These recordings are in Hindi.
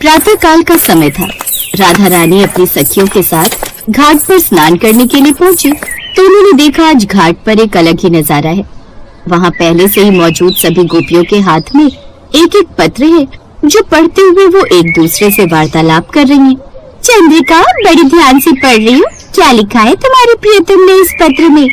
प्रातः काल का समय था। राधा रानी अपनी सखियों के साथ घाट पर स्नान करने के लिए पहुंची तो उन्होंने देखा आज घाट पर एक अलग ही नजारा है। वहाँ पहले से ही मौजूद सभी गोपियों के हाथ में एक एक पत्र है जो पढ़ते हुए वो एक दूसरे से वार्तालाप कर रही हैं। चंद्रिका, बड़ी ध्यान से पढ़ रही हूँ। क्या लिखा है तुम्हारे प्रियतम ने इस पत्र में?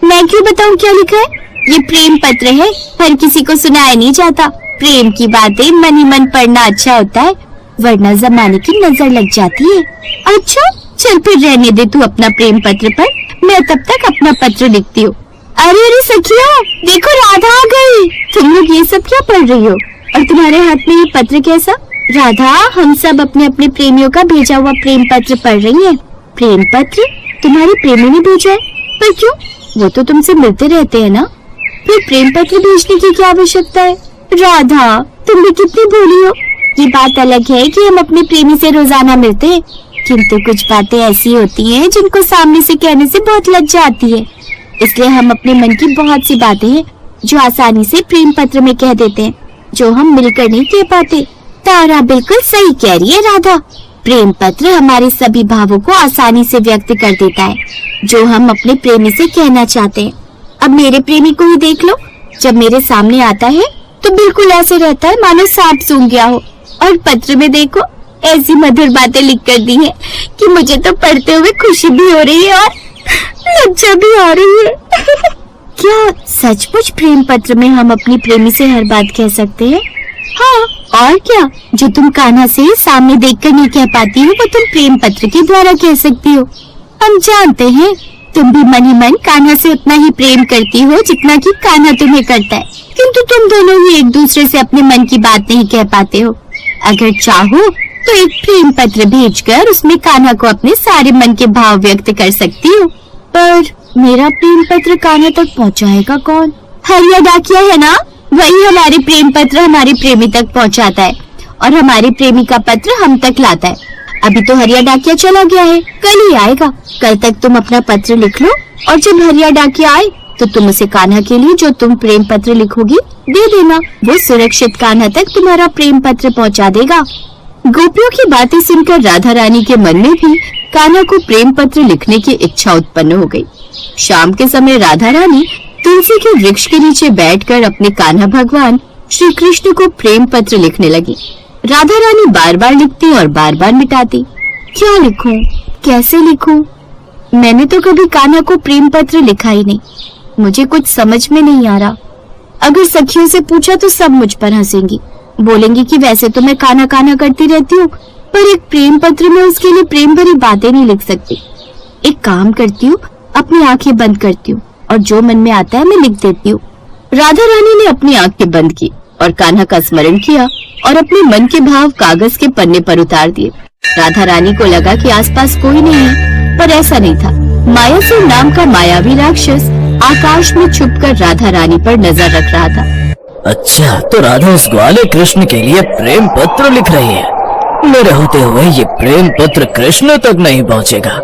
मैं क्यों बताऊँ क्या लिखा है? ये प्रेम पत्र है, हर किसी को सुनाया नहीं जाता। प्रेम की बातें मन ही मन पढ़ना अच्छा होता है, वरना जमाने की नजर लग जाती है। अच्छा, चल फिर रहने दे तू अपना प्रेम पत्र पढ़, मैं तब तक अपना पत्र लिखती हूँ। अरे अरे सखियों, देखो राधा आ गई। तुम लोग ये सब क्या पढ़ रही हो और तुम्हारे हाथ में ये पत्र कैसा? राधा, हम सब अपने अपने प्रेमियों का भेजा हुआ प्रेम पत्र पढ़ रही हैं। प्रेम पत्र तुम्हारे प्रेमी ने भेजा है? पर क्यों? वो तो तुमसे मिलते रहते हैं ना, फिर प्रेम पत्र भेजने की क्या आवश्यकता है? राधा, तुम भी कितनी भोली हो। ये बात अलग है कि हम अपने प्रेमी से रोजाना मिलते हैं, किंतु कुछ बातें ऐसी होती हैं जिनको सामने से कहने से बहुत लज्जा आती है। इसलिए हम अपने मन की बहुत सी बातें हैं जो आसानी से प्रेम पत्र में कह देते हैं, जो हम मिलकर नहीं कह पाते। तारा बिल्कुल सही कह रही है राधा। प्रेम पत्र हमारे सभी भावों को आसानी से व्यक्त कर देता है जो हम अपने प्रेमी से कहना चाहते हैं। अब मेरे प्रेमी को ही देख लो, जब मेरे सामने आता है तो बिल्कुल ऐसे रहता है मानो सांप सूंघ गया हो, और पत्र में देखो ऐसी मधुर बातें लिख कर दी है कि मुझे तो पढ़ते हुए खुशी भी हो रही है और लज्जा भी आ रही है। क्या सचमुच प्रेम पत्र में हम अपनी प्रेमी से हर बात कह सकते हैं? हाँ, और क्या? जो तुम कान्हा से सामने देखकर नहीं कह पाती हो वो तुम प्रेम पत्र के द्वारा कह सकती हो। हम जानते हैं तुम भी मन ही मन कान्हा से उतना ही प्रेम करती हो जितना कि कान्हा तुम्हें करता है, किंतु तुम दोनों ही एक दूसरे से अपने मन की बात नहीं कह पाते हो। अगर चाहो तो एक प्रेम पत्र भेजकर उसमें कान्हा को अपने सारे मन के भाव व्यक्त कर सकती हो। पर मेरा प्रेम पत्र कान्हा तक पहुंचाएगा कौन? हरिया डाकिया है ना, वही हमारे प्रेम पत्र हमारे प्रेमी तक पहुंचाता है और हमारे प्रेमी का पत्र हम तक लाता है। अभी तो हरिया डाकिया चला गया है, कल ही आएगा। कल तक तुम अपना पत्र लिख लो और जब हरिया डाकिया आए तो तुम उसे कान्हा के लिए जो तुम प्रेम पत्र लिखोगी दे देना। वो सुरक्षित कान्हा तक तुम्हारा प्रेम पत्र पहुंचा देगा। गोपियों की बातें सुनकर राधा रानी के मन में भी कान्हा को प्रेम पत्र लिखने की इच्छा उत्पन्न हो गई। शाम के समय राधा रानी तुलसी के वृक्ष के नीचे बैठकर अपने कान्हा भगवान श्री कृष्ण को प्रेम पत्र लिखने लगी। राधा रानी बार बार लिखती और बार बार मिटाती। क्या लिखूं, कैसे लिखूं? मैंने तो कभी कान्हा को प्रेम पत्र लिखा ही नहीं, मुझे कुछ समझ में नहीं आ रहा। अगर सखियों से पूछा तो सब मुझ पर हंसेंगी, बोलेंगी कि वैसे तो मैं कान्हा कान्हा करती रहती हूँ, पर एक प्रेम पत्र में उसके लिए प्रेम भरी बातें नहीं लिख सकती। एक काम करती हूँ, अपनी आंखें बंद करती हूँ और जो मन में आता है मैं लिख देती हूँ। राधा रानी ने अपनी आंखें बंद की और कान्हा का स्मरण किया और अपने मन के भाव कागज के पन्ने पर उतार दिए। राधा रानी को लगा कि आसपास कोई नहीं है, पर ऐसा नहीं था। मायासुर नाम का मायावी राक्षस आकाश में छुपकर राधा रानी पर नजर रख रहा था। अच्छा, तो राधा उस ग्वाले कृष्ण के लिए प्रेम पत्र लिख रही है। मेरे होते हुए ये प्रेम पत्र कृष्ण तक नहीं पहुँचेगा।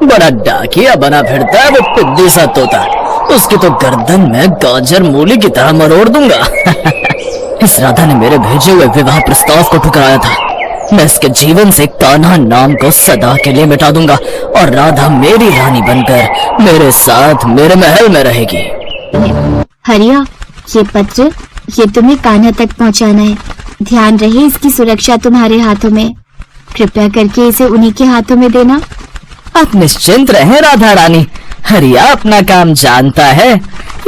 बड़ा डाकिया बना फिरता है वो पिद्दी सा तोता, उसकी तो गर्दन में गाजर मूली की तरह मरोड़ दूंगा। इस राधा ने मेरे भेजे हुए विवाह प्रस्ताव को ठुकराया था। मैं इसके जीवन से कान्हा नाम को सदा के लिए मिटा दूंगा और राधा मेरी रानी बनकर मेरे साथ मेरे महल में रहेगी। हरिया, ये पत्र ये तुम्हें कान्हा तक पहुंचाना है। ध्यान रहे इसकी सुरक्षा तुम्हारे हाथों में। कृपया करके इसे उन्हीं के हाथों में देना। आप निश्चिंत रहें राधा रानी, हरिया अपना काम जानता है।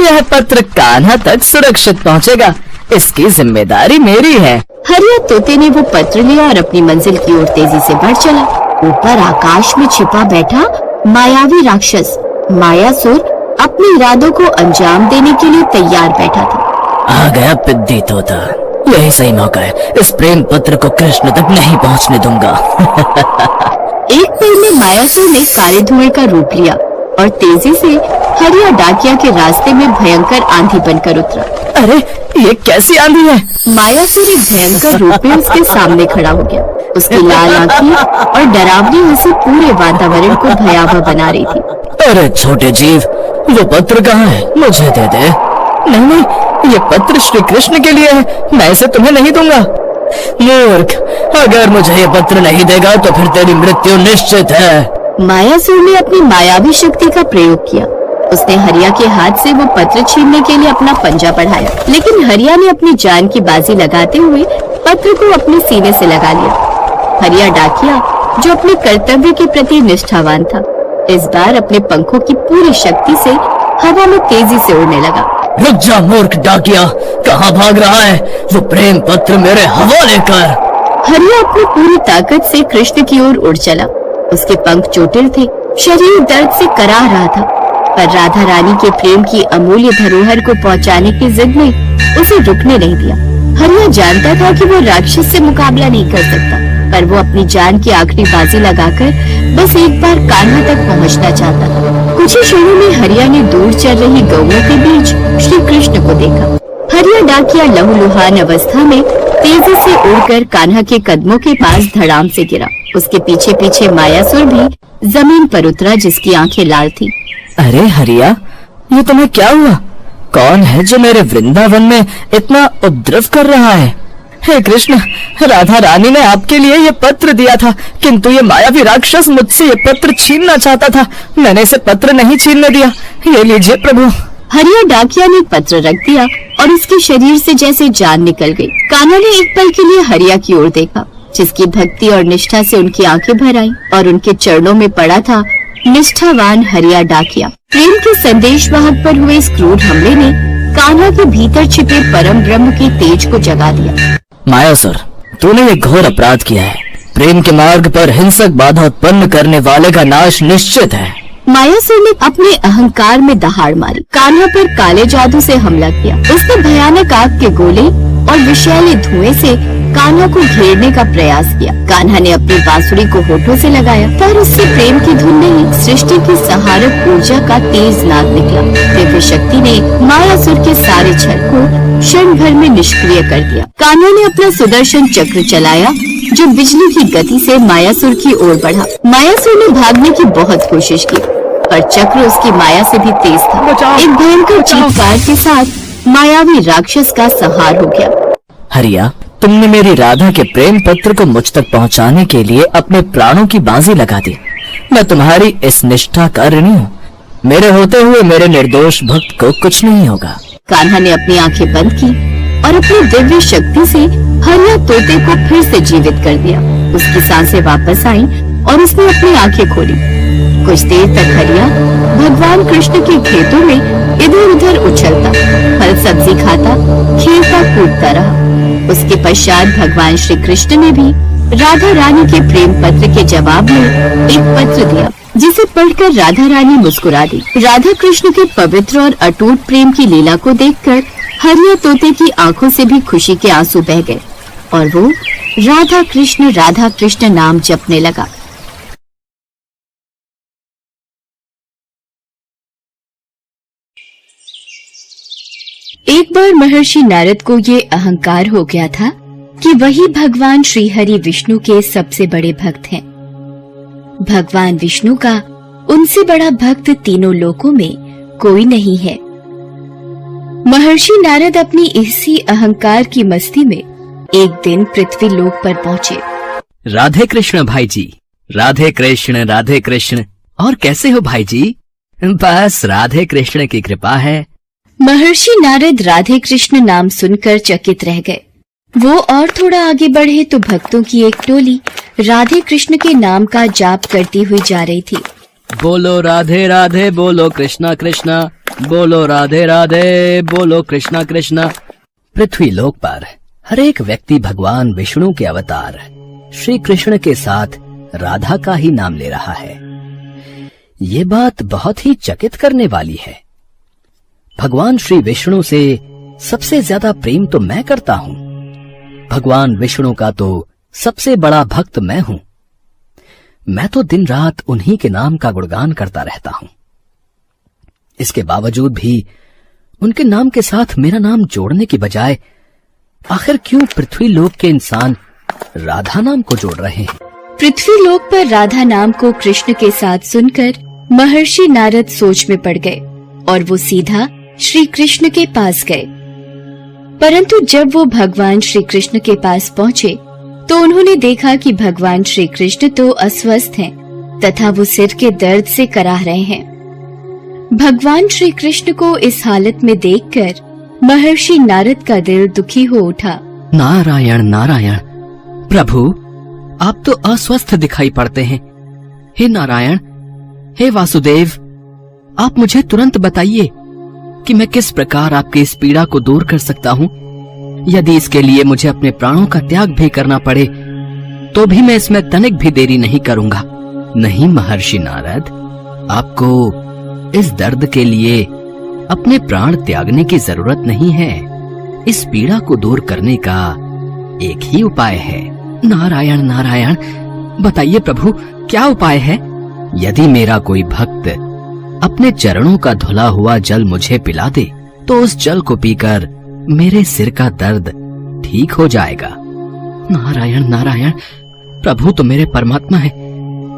यह पत्र कान्हा तक सुरक्षित पहुंचेगा, इसकी जिम्मेदारी मेरी है। हरिया तोते ने वो पत्र लिया और अपनी मंजिल की ओर तेजी से बढ़ चला। ऊपर आकाश में छिपा बैठा मायावी राक्षस मायासुर अपने इरादों को अंजाम देने के लिए तैयार बैठा था। आ गया पिद्दी तोता, यही सही मौका है। इस प्रेम पत्र को कृष्ण तक नहीं पहुंचने दूंगा। एक पल में मायासुर ने काले धुएं का रूप लिया और तेजी से हरिया डाकिया के रास्ते में भयंकर आंधी बनकर उतरा। अरे ये कैसी आंधी है? मायासुर एक भयंकर रूप में उसके सामने खड़ा हो गया। उसकी लाल आंखें और डरावनी हंसी पूरे वातावरण को भयावह बना रही थी। अरे छोटे जीव, वो पत्र कहाँ है? मुझे दे दे। नहीं नहीं, ये पत्र श्री कृष्ण के लिए है, मैं इसे तुम्हें नहीं दूंगा। मूर्ख, अगर मुझे ये पत्र नहीं देगा तो फिर तेरी मृत्यु निश्चित है। मायासुर ने अपनी मायावी शक्ति का प्रयोग किया। उसने हरिया के हाथ से वो पत्र छीनने के लिए अपना पंजा बढ़ाया, लेकिन हरिया ने अपनी जान की बाजी लगाते हुए पत्र को अपने सीने से लगा लिया। हरिया डाकिया, जो अपने कर्तव्य के प्रति निष्ठावान था, इस बार अपने पंखों की पूरी शक्ति से हवा में तेजी से उड़ने लगा। रुक जा मूर्ख डाकिया, कहाँ भाग रहा है? वो प्रेम पत्र मेरे हवाले कर। हरिया अपनी पूरी ताकत से कृष्ण की ओर उड़ चला। उसके पंख चोटिल थे, शरीर दर्द से कराह रहा था, पर राधा रानी के प्रेम की अमूल्य धरोहर को पहुंचाने की जिद ने उसे रुकने नहीं दिया। हरिया जानता था कि वो राक्षस से मुकाबला नहीं कर सकता, पर वो अपनी जान की आखिरी बाजी लगाकर बस एक बार कान्हा तक पहुंचना चाहता था। कुछ ही क्षणों में हरिया ने दूर चल रही गौओं के बीच श्री कृष्ण को देखा। हरिया डाकिया लहूलुहान अवस्था में तेजी से उड़कर कान्हा के कदमों के पास धड़ाम से गिरा। उसके पीछे पीछे मायासुर भी जमीन पर उतरा, जिसकी आंखें लाल थी। अरे हरिया, ये तुम्हें क्या हुआ? कौन है जो मेरे वृंदावन में इतना उपद्रव कर रहा है? हे कृष्ण, राधा रानी ने आपके लिए ये पत्र दिया था, किंतु ये मायावी राक्षस मुझसे ये पत्र छीनना चाहता था। मैंने इसे पत्र नहीं छीनने दिया। ये लीजिए प्रभु। हरिया डाकिया ने पत्र रख दिया और उसके शरीर से जैसे जान निकल गई। कान्हा ने एक पल के लिए हरिया की ओर देखा, जिसकी भक्ति और निष्ठा से उनकी आंखें भर आईं, और उनके चरणों में पड़ा था निष्ठावान हरिया डाकिया। प्रेम के संदेशवाहक पर हुए इस क्रूर हमले ने कान्हा के भीतर छिपे परम ब्रह्म के तेज को जगा दिया। मायासुर, तूने ये घोर अपराध किया है। प्रेम के मार्ग पर हिंसक बाधा उत्पन्न करने वाले का नाश निश्चित है। मायासुर ने अपने अहंकार में दहाड़ मारी, कान्हा पर काले जादू से हमला किया। उसने भयानक आग के गोले और विषैले धुएं से कान्हा को घेरने का प्रयास किया। कान्हा ने अपनी बांसुरी को होठों से लगाया, पर उससे प्रेम की धुन नहीं, सृष्टि की संहारक ऊर्जा का तेज नाद निकला। दिव्य शक्ति ने मायासुर के सारे छल को क्षण भर में निष्क्रिय कर दिया। कान्हा ने अपना सुदर्शन चक्र चलाया, जो बिजली की गति से मायासुर की ओर बढ़ा। मायासुर ने भागने की बहुत कोशिश की, पर चक्र उसकी माया से भी तेज था। एक भयंकर चीत्कार के साथ मायावी राक्षस का संहार हो गया। हरिया, तुमने मेरी राधा के प्रेम पत्र को मुझ तक पहुंचाने के लिए अपने प्राणों की बाजी लगा दी। मैं तुम्हारी इस निष्ठा का ऋणी हूँ। मेरे होते हुए मेरे निर्दोष भक्त को कुछ नहीं होगा। कान्हा ने अपनी आंखें बंद की और अपनी दिव्य शक्ति से हरिया तोते को फिर से जीवित कर दिया। उसकी सांसें वापस आईं और उसने अपनी आंखें खोली। कुछ देर तक हरिया भगवान कृष्ण के खेतों में इधर उधर उछलता, फल सब्जी खाता, खेलता कूदता रहा। उसके पश्चात भगवान श्री कृष्ण ने भी राधा रानी के प्रेम पत्र के जवाब में एक पत्र दिया, जिसे पढ़कर राधा रानी मुस्कुरा दी। राधा कृष्ण के पवित्र और अटूट प्रेम की लीला को देखकर हरिया तोते की आंखों से भी खुशी के आंसू बह गए और वो राधा कृष्ण नाम जपने लगा। एक बार महर्षि नारद को ये अहंकार हो गया था कि वही भगवान श्री हरि विष्णु के सबसे बड़े भक्त हैं। भगवान विष्णु का उनसे बड़ा भक्त तीनों लोकों में कोई नहीं है। महर्षि नारद अपनी इसी अहंकार की मस्ती में एक दिन पृथ्वी लोक पर पहुँचे। राधे कृष्ण भाई जी, राधे कृष्ण, राधे कृष्ण। और कैसे हो भाई जी? बस राधे कृष्ण की कृपा है। महर्षि नारद राधे कृष्ण नाम सुनकर चकित रह गए। वो और थोड़ा आगे बढ़े तो भक्तों की एक टोली राधे कृष्ण के नाम का जाप करती हुई जा रही थी। बोलो राधे राधे, बोलो कृष्णा कृष्णा, बोलो राधे राधे, बोलो कृष्णा कृष्णा। पृथ्वी लोक पर हर एक व्यक्ति भगवान विष्णु के अवतार श्री कृष्ण के साथ राधा का ही नाम ले रहा है। ये बात बहुत ही चकित करने वाली है। भगवान श्री विष्णु से सबसे ज्यादा प्रेम तो मैं करता हूँ। भगवान विष्णु का तो सबसे बड़ा भक्त मैं हूँ। मैं तो दिन रात उन्हीं के नाम का गुणगान करता रहता हूँ। इसके बावजूद भी उनके नाम के साथ मेरा नाम जोड़ने की बजाय आखिर क्यों पृथ्वी लोक के इंसान राधा नाम को जोड़ रहे हैं? पृथ्वी लोक पर राधा नाम को कृष्ण के साथ सुनकर महर्षि नारद सोच में पड़ गए और वो सीधा श्री कृष्ण के पास गए। परंतु जब वो भगवान श्री कृष्ण के पास पहुँचे तो उन्होंने देखा कि भगवान श्री कृष्ण तो अस्वस्थ हैं तथा वो सिर के दर्द से कराह रहे हैं। भगवान श्री कृष्ण को इस हालत में देखकर महर्षि नारद का दिल दुखी हो उठा। नारायण नारायण, प्रभु आप तो अस्वस्थ दिखाई पड़ते हैं। हे नारायण, हे वासुदेव, आप मुझे तुरंत बताइए कि मैं किस प्रकार आपकी इस पीड़ा को दूर कर सकता हूँ। यदि इसके लिए मुझे अपने प्राणों का त्याग भी करना पड़े तो भी मैं इसमें तनिक भी देरी नहीं करूंगा। नहीं महर्षि नारद, आपको इस दर्द के लिए अपने प्राण त्यागने की जरूरत नहीं है। इस पीड़ा को दूर करने का एक ही उपाय है। नारायण नारायण, बताइए प्रभु, क्या उपाय है? यदि मेरा कोई भक्त अपने चरणों का धुला हुआ जल मुझे पिला दे तो उस जल को पीकर मेरे सिर का दर्द ठीक हो जाएगा। नारायण नारायण, प्रभु तो मेरे परमात्मा है।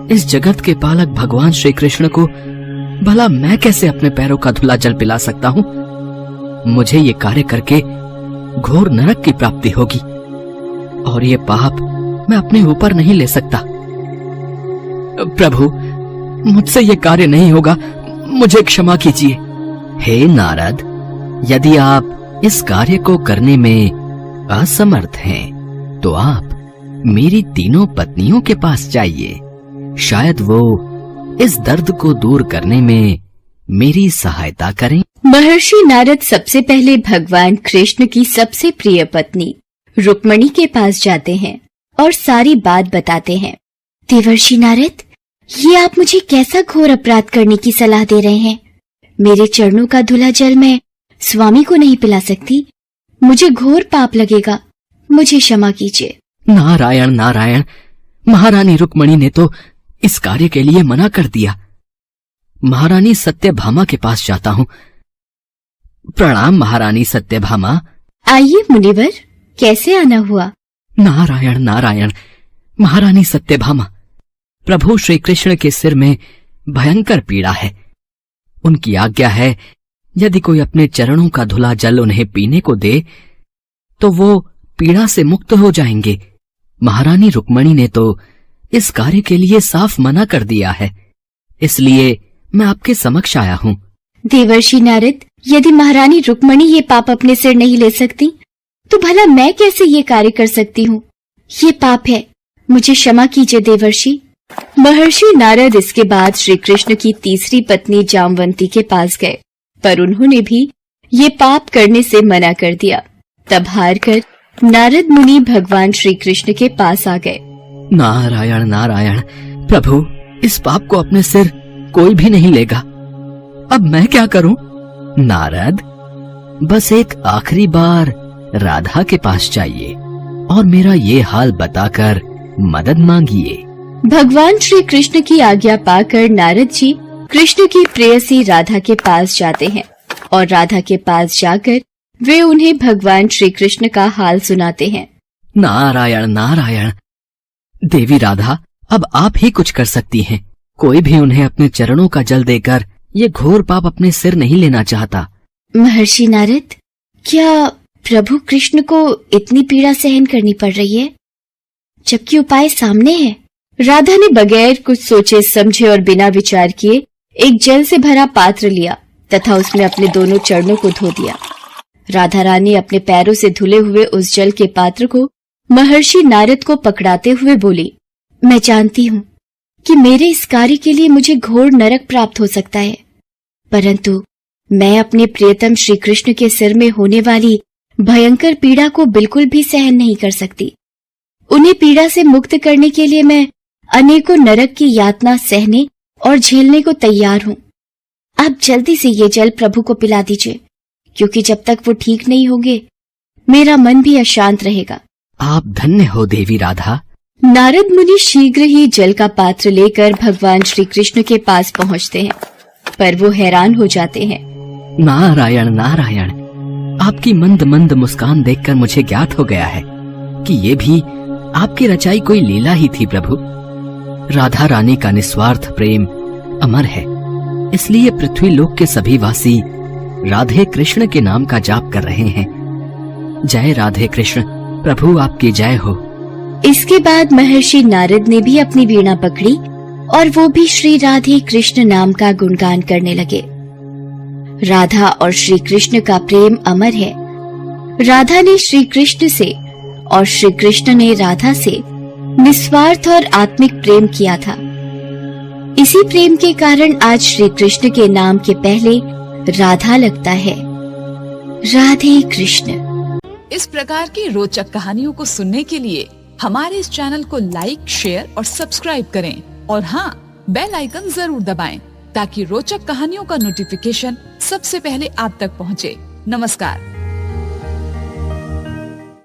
इस जगत के पालक भगवान श्री कृष्ण को भला मैं कैसे अपने पैरों का धुला जल पिला सकता हूँ? मुझे ये कार्य करके घोर नरक की प्राप्ति होगी और ये पाप मैं अपने ऊपर नहीं ले सकता। प्रभु, मुझसे ये कार्य नहीं होगा, मुझे क्षमा कीजिए। हे नारद, यदि आप इस कार्य को करने में असमर्थ हैं, तो आप मेरी तीनों पत्नियों के पास जाइए। शायद वो इस दर्द को दूर करने में मेरी सहायता करें। महर्षि नारद सबसे पहले भगवान कृष्ण की सबसे प्रिय पत्नी रुक्मणी के पास जाते हैं और सारी बात बताते हैं। देवर्षि नारद, ये आप मुझे कैसा घोर अपराध करने की सलाह दे रहे हैं? मेरे चरणों का धुला जल मैं स्वामी को नहीं पिला सकती, मुझे घोर पाप लगेगा, मुझे क्षमा कीजिए। नारायण नारायण, महारानी रुक्मणी ने तो इस कार्य के लिए मना कर दिया। महारानी सत्यभामा के पास जाता हूँ। प्रणाम महारानी सत्यभामा। आइए मुनिवर, कैसे आना हुआ? नारायण नारायण, महारानी सत्यभामा, प्रभु श्री कृष्ण के सिर में भयंकर पीड़ा है। उनकी आज्ञा है यदि कोई अपने चरणों का धुला जल उन्हें पीने को दे तो वो पीड़ा से मुक्त हो जाएंगे। महारानी रुक्मणी ने तो इस कार्य के लिए साफ मना कर दिया है, इसलिए मैं आपके समक्ष आया हूँ। देवर्षि नारद, यदि महारानी रुक्मणी ये पाप अपने सिर नहीं ले सकती तो भला मैं कैसे ये कार्य कर सकती हूँ? ये पाप है, मुझे क्षमा कीजिए देवर्षि। महर्षि नारद इसके बाद श्री कृष्ण की तीसरी पत्नी जामवंती के पास गए, पर उन्होंने भी ये पाप करने से मना कर दिया। तब हार कर नारद मुनि भगवान श्री कृष्ण के पास आ गए। नारायण नारायण, प्रभु इस पाप को अपने सिर कोई भी नहीं लेगा, अब मैं क्या करूं? नारद, बस एक आखिरी बार राधा के पास जाइए और मेरा ये हाल बताकर मदद मांगिए। भगवान श्री कृष्ण की आज्ञा पाकर नारद जी कृष्ण की प्रेयसी राधा के पास जाते हैं और राधा के पास जाकर वे उन्हें भगवान श्री कृष्ण का हाल सुनाते हैं। नारायण नारायण, देवी राधा अब आप ही कुछ कर सकती हैं। कोई भी उन्हें अपने चरणों का जल देकर ये घोर पाप अपने सिर नहीं लेना चाहता। महर्षि नारद, क्या प्रभु कृष्ण को इतनी पीड़ा सहन करनी पड़ रही है जबकि उपाय सामने है? राधा ने बगैर कुछ सोचे समझे और बिना विचार किए एक जल से भरा पात्र लिया तथा उसमें अपने दोनों चरणों को धो दिया। राधा रानी अपने पैरों से धुले हुए उस जल के पात्र को महर्षि नारद को पकड़ाते हुए बोली, मैं जानती हूँ कि मेरे इस कार्य के लिए मुझे घोर नरक प्राप्त हो सकता है, परंतु मैं अपने प्रियतम श्री कृष्ण के सिर में होने वाली भयंकर पीड़ा को बिल्कुल भी सहन नहीं कर सकती। उन्हें पीड़ा से मुक्त करने के लिए मैं अनेकों नरक की यातना सहने और झेलने को तैयार हूँ। आप जल्दी से ये जल प्रभु को पिला दीजिए, क्योंकि जब तक वो ठीक नहीं होंगे मेरा मन भी अशांत रहेगा। आप धन्य हो देवी राधा। नारद मुनि शीघ्र ही जल का पात्र लेकर भगवान श्री कृष्ण के पास पहुँचते हैं, पर वो हैरान हो जाते हैं। नारायण नारायण, आपकी मंद मंद मुस्कान देखकर मुझे ज्ञात हो गया है कि ये भी आपकी रचाई कोई लीला ही थी प्रभु। राधा रानी का निस्वार्थ प्रेम अमर है, इसलिए पृथ्वी लोक के सभी वासी राधे कृष्ण के नाम का जाप कर रहे हैं। जय राधे कृष्ण, प्रभु आपकी जय हो। इसके बाद महर्षि नारद ने भी अपनी वीणा पकड़ी और वो भी श्री राधे कृष्ण नाम का गुणगान करने लगे। राधा और श्री कृष्ण का प्रेम अमर है। राधा ने श्री कृष्ण से और श्री कृष्ण ने राधा से निस्वार्थ और आत्मिक प्रेम किया था। इसी प्रेम के कारण आज श्री कृष्ण के नाम के पहले राधा लगता है। राधे कृष्ण। इस प्रकार की रोचक कहानियों को सुनने के लिए हमारे इस चैनल को लाइक, शेयर और सब्सक्राइब करें और हाँ, बेल आइकन जरूर दबाएं ताकि रोचक कहानियों का नोटिफिकेशन सबसे पहले आप तक पहुँचे। नमस्कार।